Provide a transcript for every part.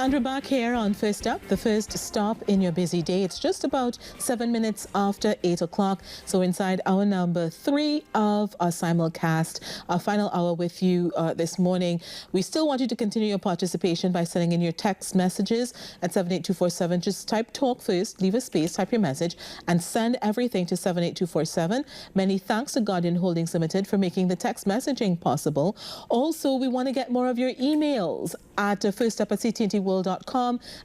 And we're back here on First Up, the first stop in your busy day. It's just about 7 minutes after 8 o'clock. So inside our number 3 of our simulcast, our final hour with you this morning. We still want you to continue your participation by sending in your text messages at 78247. Just type talk first, leave a space, type your message, and send everything to 78247. Many thanks to Guardian Holdings Limited for making the text messaging possible. Also, we want to get more of your emails at firstup@ctntworld.com,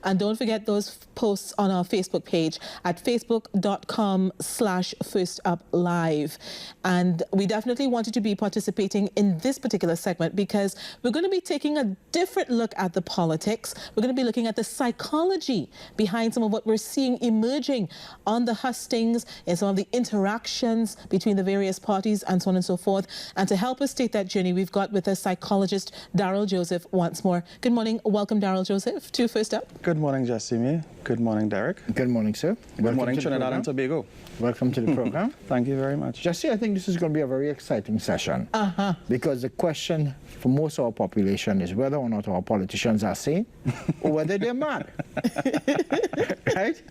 and don't forget those posts on our Facebook page at facebook.com/firstuplive. And we definitely want you to be participating in this particular segment because we're going to be taking a different look at the politics. We're going to be looking at the psychology behind some of what we're seeing emerging on the hustings and some of the interactions between the various parties and so on and so forth. And to help us take that journey, we've got with us psychologist Daryl Joseph once more. Good morning. Welcome, Daryl Joseph, to First Up. Good morning, Jessime. Good morning, Derek. Good morning, sir. Good morning, Trinidad and Tobago. Welcome to the program. Thank you very much. Jesse, I think this is going to be a very exciting session because the question for most of our population is whether or not our politicians are sane or whether they're mad. Right?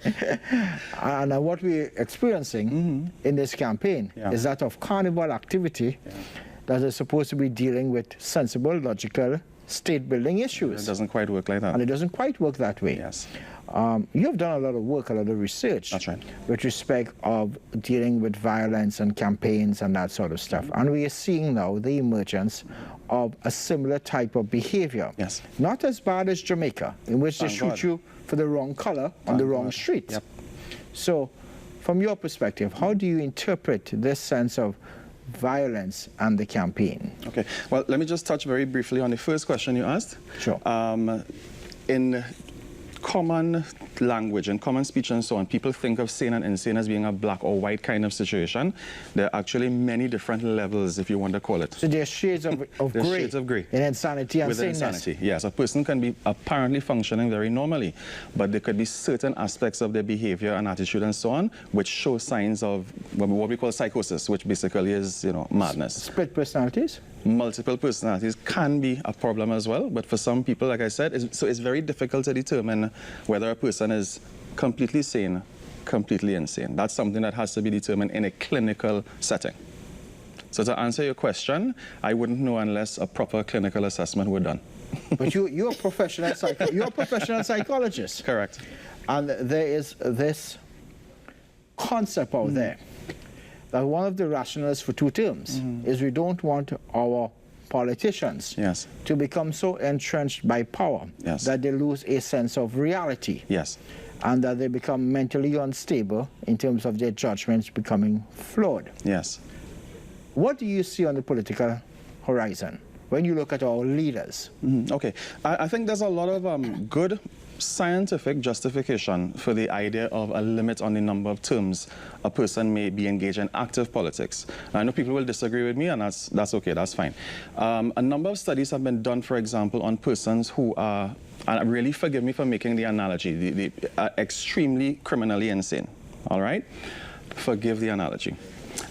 And what we're experiencing in this campaign is that of carnival activity that is supposed to be dealing with sensible, logical, state-building issues. It doesn't quite work like that. And it doesn't quite work that way. Yes. You have done a lot of work, a lot of research. That's right. With respect of dealing with violence and campaigns and that sort of stuff. And we are seeing now the emergence of a similar type of behavior. Yes. Not as bad as Jamaica, in which they shoot you for the wrong color on the wrong street. Yep. So, from your perspective, how do you interpret this sense of violence and the campaign? Okay. Well, let me just touch very briefly on the first question you asked. Sure. In common language and common speech and so on, people think of sane and insane as being a black or white kind of situation. There are actually many different levels, if you want to call it. So there's shades of there's gray. Shades of gray. In insanity and Within saneness. insanity, yes. A person can be apparently functioning very normally, but there could be certain aspects of their behavior and attitude and so on, which show signs of what we call psychosis, which basically is, madness. Split personalities? Multiple personalities can be a problem as well, but for some people, like I said, it's very difficult to determine whether a person is completely sane, completely insane. That's something that has to be determined in a clinical setting. So to answer your question, I wouldn't know unless a proper clinical assessment were done. But you're a professional psychologist. Correct. And there is this concept out there that one of the rationales for two terms is we don't want our politicians to become so entrenched by power that they lose a sense of reality. Yes. And that they become mentally unstable in terms of their judgments becoming flawed. Yes. What do you see on the political horizon when you look at our leaders? Okay. I think there's a lot of good scientific justification for the idea of a limit on the number of terms a person may be engaged in active politics. Now, I know people will disagree with me, and that's okay, that's fine. A number of studies have been done, for example, on persons who are, and really forgive me for making the analogy, the extremely criminally insane, all right? Forgive the analogy.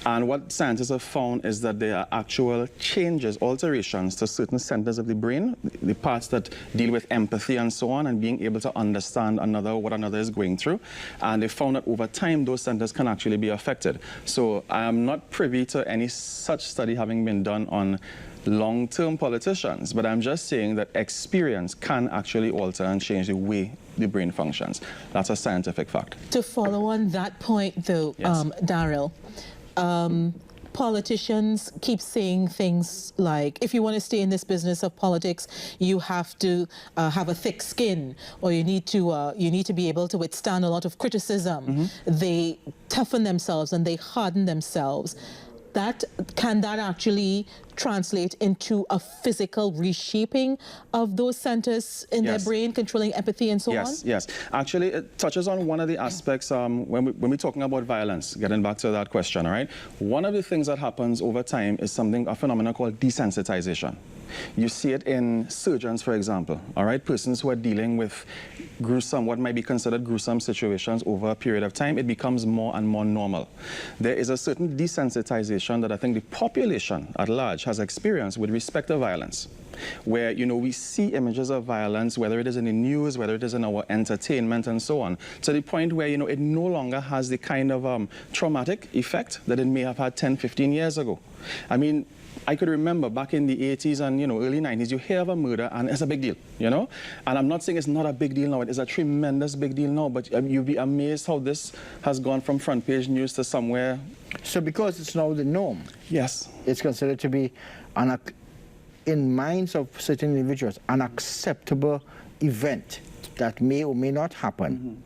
And what scientists have found is that there are actual changes, alterations to certain centers of the brain, the parts that deal with empathy and so on, and being able to understand what another is going through. And they found that over time, those centers can actually be affected. So I am not privy to any such study having been done on long-term politicians, but I'm just saying that experience can actually alter and change the way the brain functions. That's a scientific fact. To follow on that point, though, Daryl, politicians keep saying things like, if you want to stay in this business of politics, you have to have a thick skin, or you need to be able to withstand a lot of criticism. They toughen themselves and they harden themselves. Can that actually translate into a physical reshaping of those centers in their brain, controlling empathy and so on? Yes. Actually, it touches on one of the aspects when we're talking about violence, getting back to that question, all right? One of the things that happens over time is a phenomenon called desensitization. You see it in surgeons, for example, all right? Persons who are dealing with what might be considered gruesome situations over a period of time, it becomes more and more normal. There is a certain desensitization that I think the population at large has experienced with respect to violence. where, you know, we see images of violence, whether it is in the news, whether it is in our entertainment and so on, to the point where, you know, it no longer has the kind of traumatic effect that it may have had 10, 15 years ago. I mean, I could remember back in the 80s and, you know, early 90s, you hear of a murder and it's a big deal, you know? And I'm not saying it's not a big deal now, it is a tremendous big deal now, but you'll be amazed how this has gone from front page news to somewhere. So because it's now the norm, yes, it's considered to be, in minds of certain individuals, an acceptable event that may or may not happen.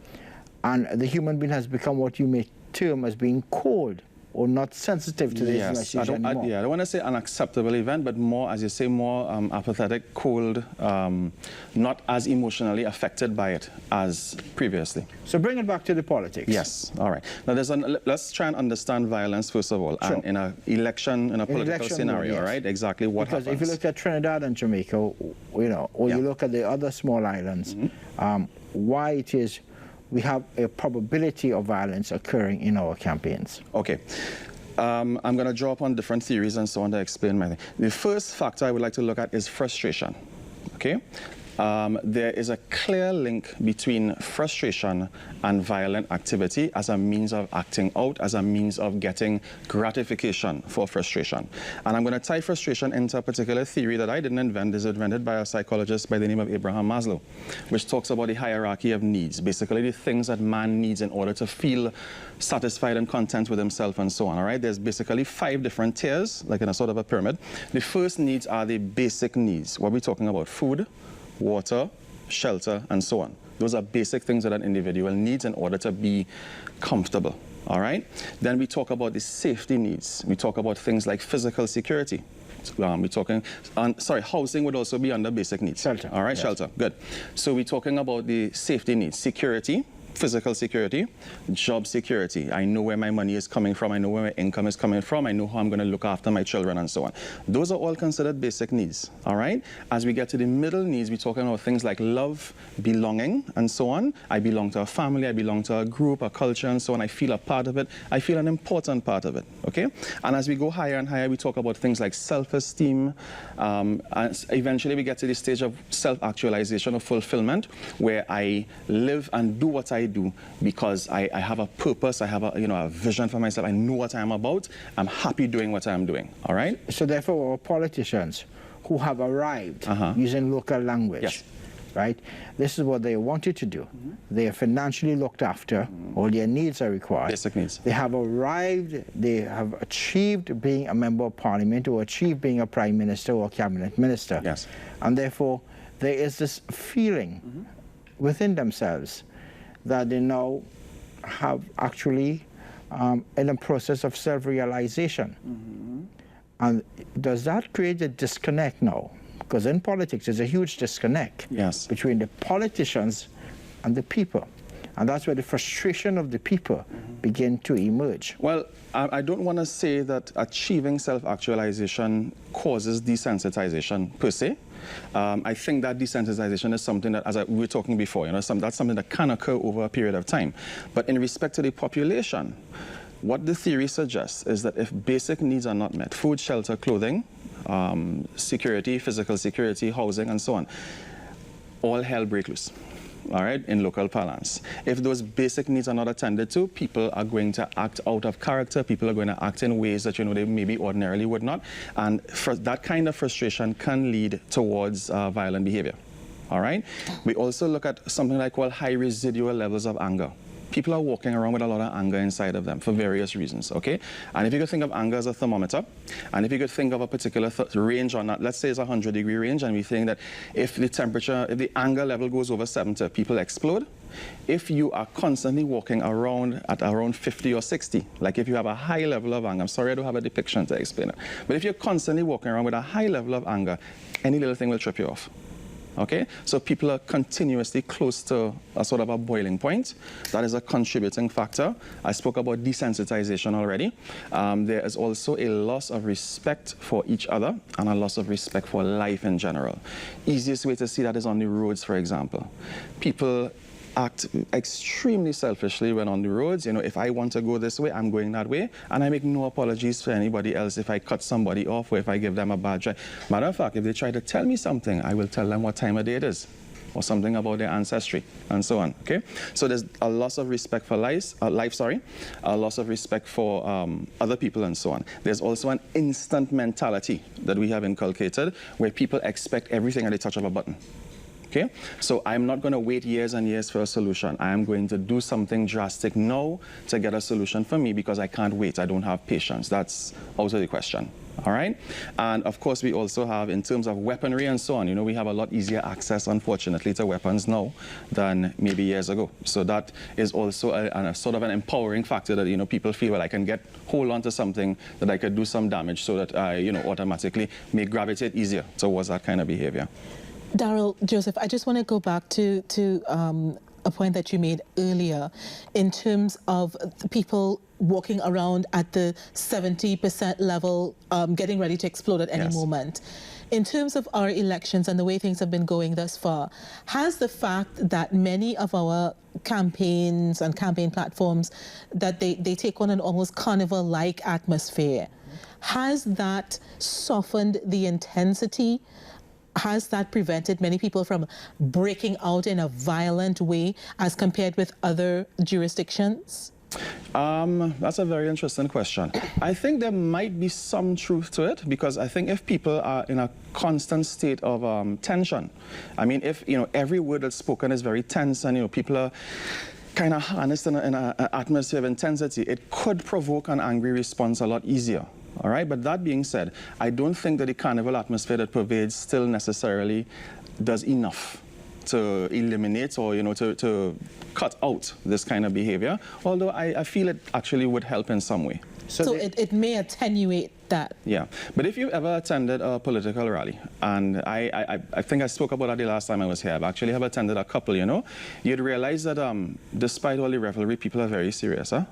And the human being has become what you may term as being cold or not sensitive to this message anymore. I don't want to say an acceptable event, but more, as you say, more apathetic, cold, not as emotionally affected by it as previously. So bring it back to the politics. Yes, all right. Now, let's try and understand violence, first of all, sure. and in an election, in a political scenario, yes. right? Exactly what happens. Because if you look at Trinidad and Jamaica, you know, or you look at the other small islands, why it is we have a probability of violence occurring in our campaigns. Okay. I'm going to draw upon different theories and so on to explain my thing. The first factor I would like to look at is frustration. Okay? There is a clear link between frustration and violent activity as a means of acting out, as a means of getting gratification for frustration. And I'm going to tie frustration into a particular theory that I didn't invent. It's invented by a psychologist by the name of Abraham Maslow, which talks about the hierarchy of needs, basically the things that man needs in order to feel satisfied and content with himself and so on. All right? There's basically 5 different tiers, like in a sort of a pyramid. The first needs are the basic needs. What we're talking about: food, water, shelter, and so on. Those are basic things that an individual needs in order to be comfortable, all right? Then we talk about the safety needs. We talk about things like physical security. We're talking, housing would also be under basic needs. Shelter. All right, yes. Shelter, good. So we're talking about the safety needs: security, physical security, job security. I know where my money is coming from. I know where my income is coming from. I know how I'm going to look after my children and so on. Those are all considered basic needs, all right? As we get to the middle needs, we're talking about things like love, belonging, and so on. I belong to a family. I belong to a group, a culture, and so on. I feel a part of it. I feel an important part of it, okay? And as we go higher and higher, we talk about things like self-esteem. And eventually, we get to the stage of self-actualization or fulfillment, where I live and do what I do because I have a purpose, I have a vision for myself, I know what I'm about, I'm happy doing what I'm doing, all right? So therefore, our politicians who have arrived using local language, yes. right? This is what they wanted to do. They are financially looked after, all their needs are required. Basic needs. They have arrived, they have achieved being a member of parliament or achieved being a prime minister or cabinet minister. Yes. And therefore, there is this feeling within themselves that they now have actually in a process of self-realization. And does that create a disconnect now? Because in politics, there's a huge disconnect between the politicians and the people. And that's where the frustration of the people begin to emerge. Well, I don't want to say that achieving self-actualization causes desensitization per se. I think that desensitization is something that, as we were talking before, that's something that can occur over a period of time. But in respect to the population, what the theory suggests is that if basic needs are not met, food, shelter, clothing, security, physical security, housing, and so on, all hell break loose. All right, in local parlance. If those basic needs are not attended to, people are going to act out of character. People are going to act in ways that, they maybe ordinarily would not. And that kind of frustration can lead towards violent behavior. All right? We also look at something like high residual levels of anger. People are walking around with a lot of anger inside of them for various reasons, okay? And if you could think of anger as a thermometer, and if you could think of a particular range on that, let's say it's a 100-degree range, and we think that if the anger level goes over 70, people explode. If you are constantly walking around at around 50 or 60, like if you have a high level of anger, I'm sorry I don't have a depiction to explain it, but if you're constantly walking around with a high level of anger, any little thing will trip you off. Okay, so people are continuously close to a sort of a boiling point. That is a contributing factor. I spoke about desensitization already. There is also a loss of respect for each other and a loss of respect for life in general. Easiest way to see that is on the roads, for example. People act extremely selfishly when on the roads. You know, if I want to go this way, I'm going that way, and I make no apologies for anybody else if I cut somebody off or if I give them a bad drive. Matter of fact, if they try to tell me something, I will tell them what time of day it is, or something about their ancestry, and so on, okay? So there's a loss of respect for life, a loss of respect for other people, and so on. There's also an instant mentality that we have inculcated where people expect everything at the touch of a button. Okay? So I'm not going to wait years and years for a solution. I am going to do something drastic now to get a solution for me because I can't wait. I don't have patience. That's also the question. All right? And of course, we also have, in terms of weaponry and so on, you know, we have a lot easier access, unfortunately, to weapons now than maybe years ago. So that is also a sort of an empowering factor that, you know, people feel, well, I can hold on to something that I could do some damage so that I, you know, automatically may gravitate easier towards that kind of behavior. Daryl, Joseph, I just want to go back to a point that you made earlier in terms of people walking around at the 70% level, getting ready to explode at any moment. In terms of our elections and the way things have been going thus far, has the fact that many of our campaigns and campaign platforms, that they take on an almost carnival-like atmosphere, has that softened the intensity? Has that prevented many people from breaking out in a violent way as compared with other jurisdictions? That's a very interesting question. I think there might be some truth to it, because I think if people are in a constant state of tension, I mean, if, you know, every word that's spoken is very tense and, you know, people are kind of harnessed in an atmosphere of intensity, it could provoke an angry response a lot easier. All right, but that being said, I don't think that the carnival atmosphere that pervades still necessarily does enough to eliminate or, you know, to cut out this kind of behavior, although I feel it actually would help in some way. So it may attenuate that. Yeah, but if you've ever attended a political rally, and I think I spoke about that the last time I was here, I've actually have attended a couple, you know, you'd realize that despite all the revelry, people are very serious, huh?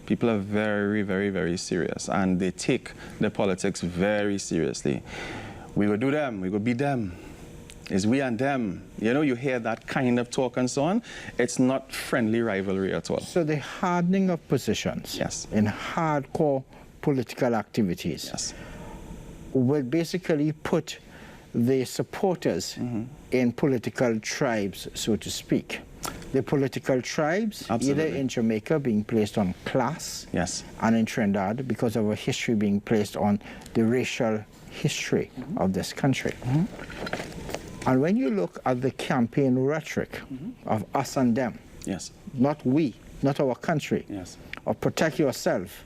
People are very, very, very serious, and they take the politics very seriously. We will do them, we will beat them. It's we and them. You know, you hear that kind of talk and so on. It's not friendly rivalry at all. So the hardening of positions in hardcore political activities will basically put the supporters in political tribes, so to speak. The political tribes, either in Jamaica being placed on class, and in Trinidad because of a history being placed on the racial history of this country. And when you look at the campaign rhetoric of us and them, not we, not our country, or protect yourself,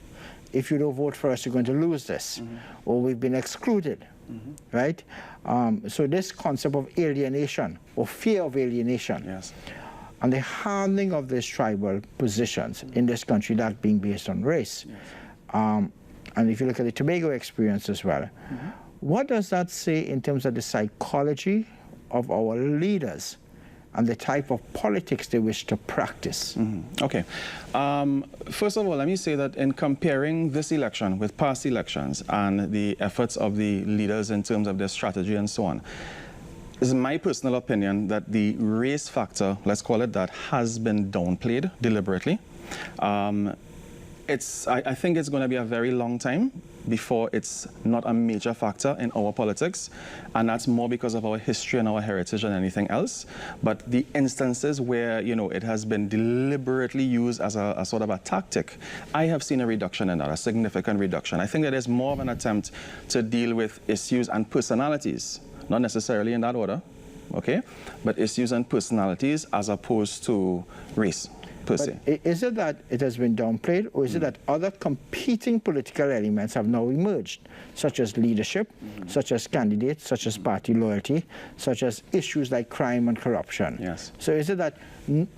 if you don't vote for us, you're going to lose this, or we've been excluded, right? So this concept of alienation, or fear of alienation, and the hardening of these tribal positions in this country, that being based on race. And if you look at the Tobago experience as well, what does that say in terms of the psychology of our leaders and the type of politics they wish to practice? Okay. First of all, let me say that in comparing this election with past elections and the efforts of the leaders in terms of their strategy and so on, it's my personal opinion that the race factor, let's call it that, has been downplayed deliberately. I think it's going to be a very long time before it's not a major factor in our politics, and that's more because of our history and our heritage than anything else. But the instances where, you know, it has been deliberately used as a sort of a tactic, I have seen a reduction in that, a significant reduction. I think that is more of an attempt to deal with issues and personalities, not necessarily in that order, okay, but issues and personalities as opposed to race. But is it that it has been downplayed, or is it that other competing political elements have now emerged, such as leadership, such as candidates, such as party loyalty, such as issues like crime and corruption? So is it that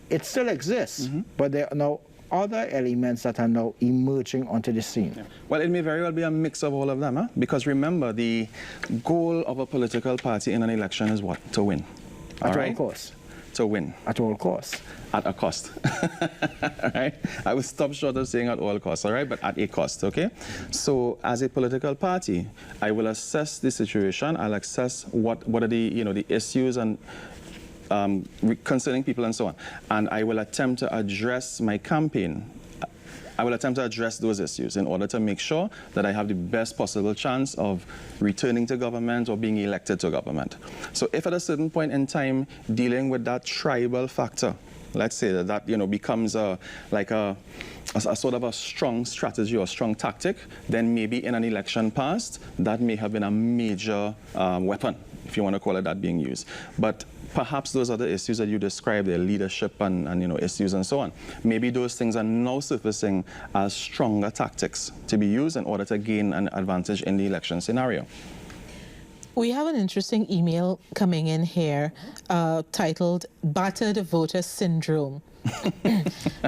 it still exists, but there are now other elements that are now emerging onto the scene? Well, it may very well be a mix of all of them, huh? Because remember, the goal of a political party in an election is what? To win. At all costs. To win. At all costs. At a cost. All right? I will stop short of saying at all costs, all right? But at a cost, okay? So as a political party, I will assess the situation. I'll assess what are the, you know, the issues and concerning people and so on. And I will attempt to address my campaign. I will attempt to address those issues in order to make sure that I have the best possible chance of returning to government or being elected to government. So if at a certain point in time dealing with that tribal factor, let's say that becomes like a sort of a strong strategy or strong tactic, then maybe in an election past, that may have been a major weapon, if you want to call it that, being used. But perhaps those other issues that you described, their leadership and issues and so on, maybe those things are now surfacing as stronger tactics to be used in order to gain an advantage in the election scenario. We have an interesting email coming in here titled Battered Voter Syndrome.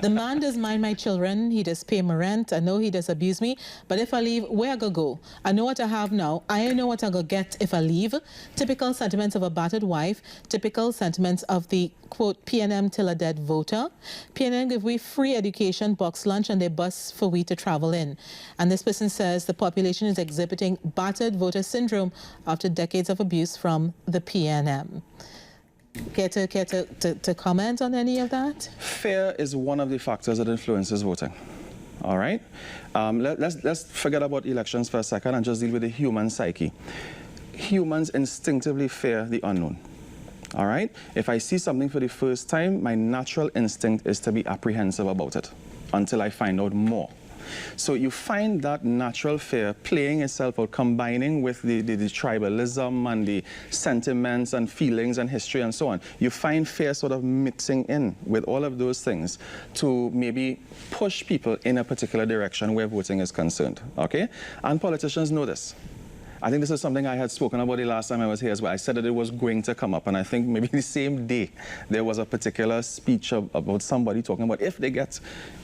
The man does mind my children, he does pay my rent, I know he does abuse me, but if I leave, where I go? I know what I have now, I know what I go get if I leave. Typical sentiments of a battered wife, typical sentiments of the, quote, PNM till a dead voter. PNM give we free education, box lunch, and they bus for we to travel in. And this person says the population is exhibiting battered voter syndrome after decades of abuse from the PNM. Care to comment on any of that? Fear is one of the factors that influences voting. All right? Let's forget about elections for a second and just deal with the human psyche. Humans instinctively fear the unknown. All right? If I see something for the first time, my natural instinct is to be apprehensive about it until I find out more. So you find that natural fear playing itself out, combining with the tribalism and the sentiments and feelings and history and so on. You find fear sort of mixing in with all of those things to maybe push people in a particular direction where voting is concerned, okay? And politicians know this. I think this is something I had spoken about the last time I was here as well. I said that it was going to come up, and I think maybe the same day there was a particular speech about somebody talking about if they get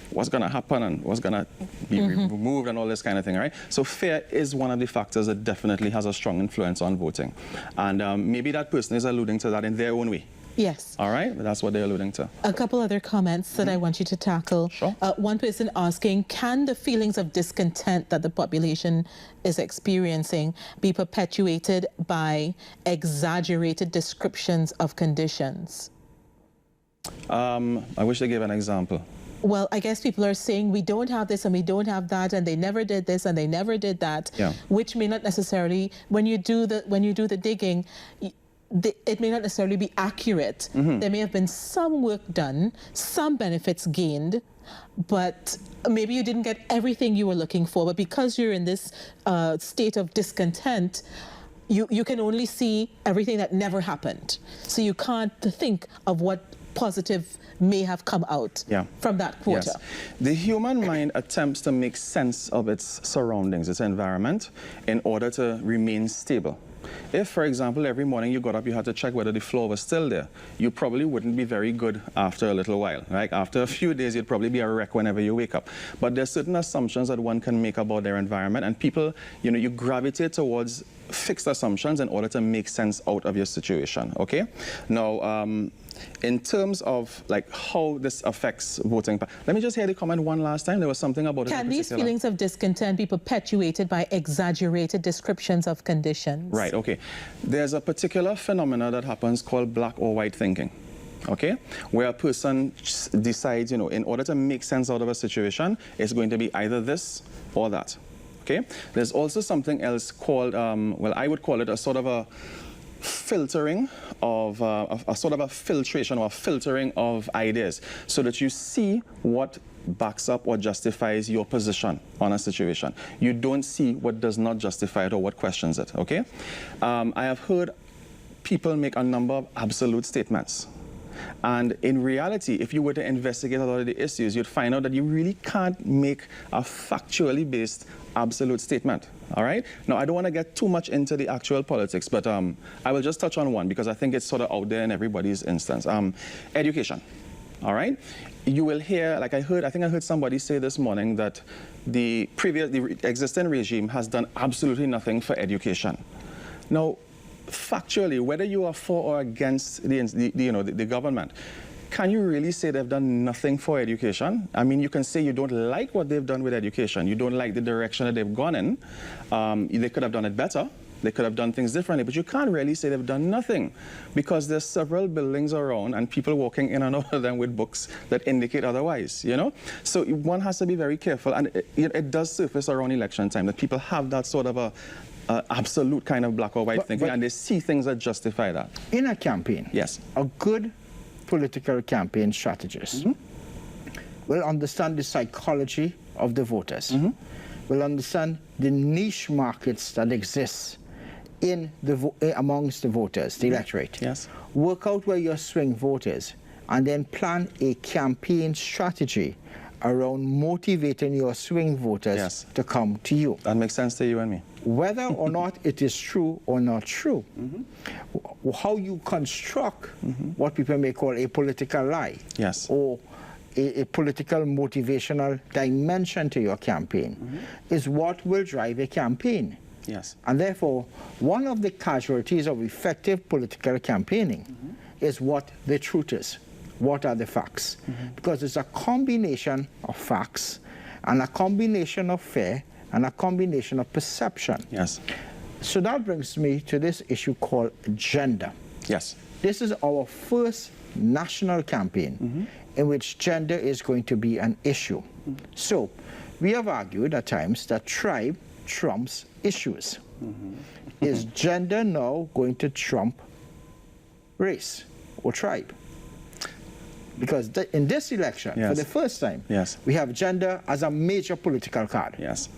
what's going to happen and what's going to be removed and all this kind of thing, right? So fear is one of the factors that definitely has a strong influence on voting. And maybe that person is alluding to that in their own way. Yes. All right, that's what they're alluding to. A couple other comments that I want you to tackle. Sure. One person asking, can the feelings of discontent that the population is experiencing be perpetuated by exaggerated descriptions of conditions? I wish they gave an example. Well, I guess people are saying we don't have this and we don't have that, and they never did this and they never did that, which may not necessarily, when you do the digging, it may not necessarily be accurate. There may have been some work done, some benefits gained, but maybe you didn't get everything you were looking for. But because you're in this state of discontent, you can only see everything that never happened. So you can't think of what positive may have come out from that quarter. Yes. The human mind attempts to make sense of its surroundings, its environment, in order to remain stable. If, for example, every morning you got up, you had to check whether the floor was still there, you probably wouldn't be very good after a little while, right? After a few days, you'd probably be a wreck whenever you wake up. But there's certain assumptions that one can make about their environment, and people, you gravitate towards fixed assumptions in order to make sense out of your situation, okay? Now, in terms of like how this affects voting, let me just hear the comment one last time. There was something about it. Can these feelings of discontent be perpetuated by exaggerated descriptions of conditions? Right, okay. There's a particular phenomena that happens called black or white thinking. Okay, where a person decides, in order to make sense out of a situation, it's going to be either this or that. Okay, there's also something else called, well, I would call it a sort of a filtering of a sort of a filtration or a filtering of ideas, so that you see what backs up or justifies your position on a situation. You don't see what does not justify it or what questions it. Okay, I have heard people make a number of absolute statements. And in reality, if you were to investigate a lot of the issues, you'd find out that you really can't make a factually based absolute statement. All right? Now, I don't want to get too much into the actual politics, but I will just touch on one because I think it's sort of out there in everybody's instance. Education. All right? You will hear, like I think I heard somebody say this morning that the existing regime has done absolutely nothing for education. Now, factually, whether you are for or against the government, can you really say they've done nothing for education? I mean, you can say you don't like what they've done with education. You don't like the direction that they've gone in. They could have done it better, They could have done things differently, but you can't really say they've done nothing because there's several buildings around and people walking in and out of them with books that indicate otherwise, you know? So one has to be very careful, and it does surface around election time that people have that sort of a absolute kind of black or white thinking, and they see things that justify that. In a campaign, yes, a good political campaign strategist will understand the psychology of the voters, will understand the niche markets that exist in amongst the voters, the electorate. Yes. Work out where your swing vote is, and then plan a campaign strategy around motivating your swing voters to come to you. That makes sense to you and me. Whether or not it is true or not true, how you construct what people may call a political lie, or a political motivational dimension to your campaign, is what will drive a campaign. Yes. And therefore, one of the casualties of effective political campaigning is what the truth is. What are the facts? Because it's a combination of facts and a combination of fear and a combination of perception. Yes. So that brings me to this issue called gender. Yes. This is our first national campaign in which gender is going to be an issue. So we have argued at times that tribe trumps issues. Is gender now going to trump race or tribe? Because in this election, for the first time, we have gender as a major political card. Yes.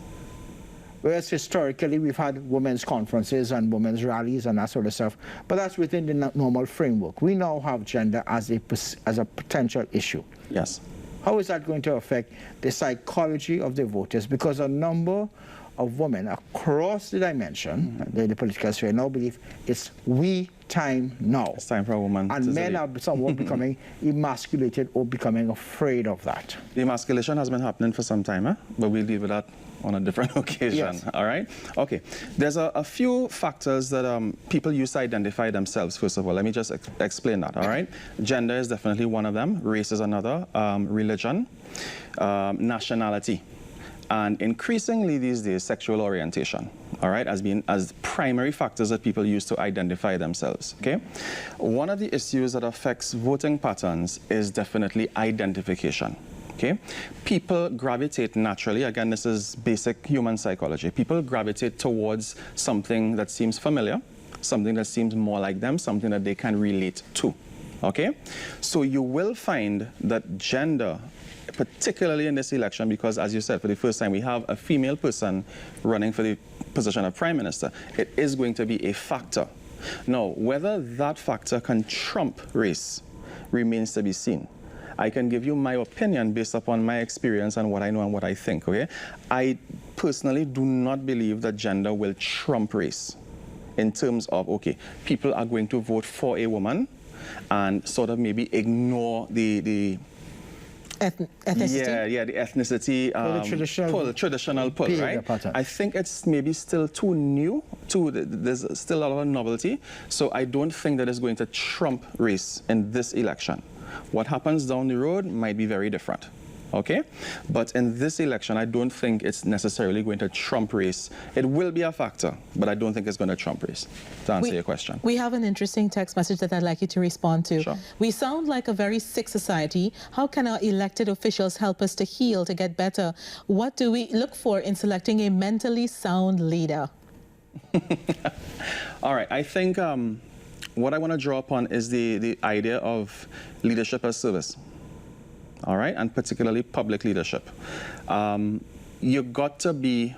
Whereas historically, we've had women's conferences and women's rallies and that sort of stuff, but that's within the normal framework. We now have gender as a potential issue. Yes. How is that going to affect the psychology of the voters? Because a number of women across the dimension, the political sphere, now believe it's we time now. It's time for a woman. And men are somewhat becoming emasculated or becoming afraid of that. The emasculation has been happening for some time, but we'll deal with that on a different occasion. All right? Okay. There's a few factors that people use to identify themselves, first of all. Let me just explain that, all right? Gender is definitely one of them. Race is another. Religion. Nationality. And increasingly these days, sexual orientation, all right, as primary factors that people use to identify themselves, okay? One of the issues that affects voting patterns is definitely identification, okay? People gravitate naturally, again, this is basic human psychology, people gravitate towards something that seems familiar, something that seems more like them, something that they can relate to, okay? So you will find that gender, particularly in this election, because as you said, for the first time we have a female person running for the position of Prime Minister, it is going to be a factor. Now, whether that factor can trump race remains to be seen. I can give you my opinion based upon my experience and what I know and what I think, okay? I personally do not believe that gender will trump race in terms of, okay, people are going to vote for a woman and sort of maybe ignore the ethnicity? Yeah, the ethnicity, the traditional pull, right? Pattern. I think it's maybe still too new, there's still a lot of novelty, so I don't think that it's going to trump race in this election. What happens down the road might be very different, okay? But in this election, I don't think it's necessarily going to trump race. It will be a factor, but I don't think it's going to trump race, to answer your question. We have an interesting text message that I'd like you to respond to. Sure. We sound like a very sick society. How can our elected officials help us to heal, to get better? What do we look for in selecting a mentally sound leader? All right, I think what I want to draw upon is the idea of leadership as service. All right, and particularly public leadership. You've got to be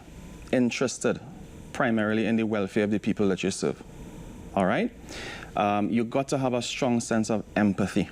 interested primarily in the welfare of the people that you serve. All right? You've got to have a strong sense of empathy,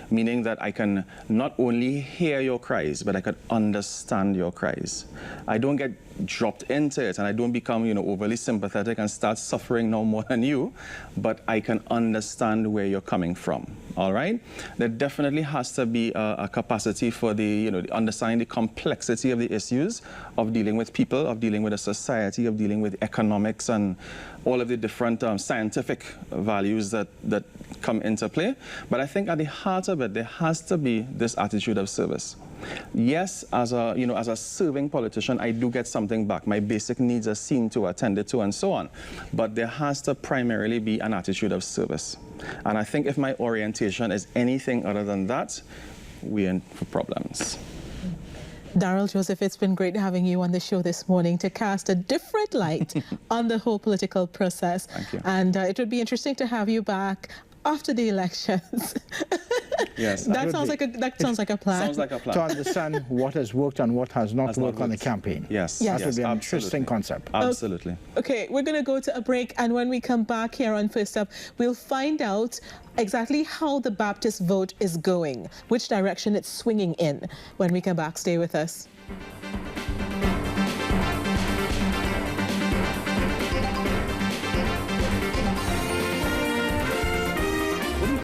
meaning that I can not only hear your cries, but I could understand your cries. I don't get dropped into it and I don't become, overly sympathetic and start suffering no more than you, but I can understand where you're coming from. All right? There definitely has to be a capacity for the understanding the complexity of the issues of dealing with people, of dealing with a society, of dealing with economics and all of the different scientific values that come into play. But I think at the heart of it, there has to be this attitude of service. Yes, as a serving politician, I do get something back. My basic needs are seen to, attended to, and so on. But there has to primarily be an attitude of service. And I think if my orientation is anything other than that, we're in for problems. Daryl, Joseph, it's been great having you on the show this morning to cast a different light on the whole political process. Thank you. And it would be interesting to have you back after the elections. Yes. that sounds like a plan. Sounds like a plan. To understand what has worked and what has not worked on the campaign. Yes. Yes. That would be an absolutely. interesting concept. Absolutely. Okay, we're going to go to a break, and when we come back here on First Up, we'll find out exactly how the Baptist vote is going, which direction it's swinging in. When we come back, stay with us.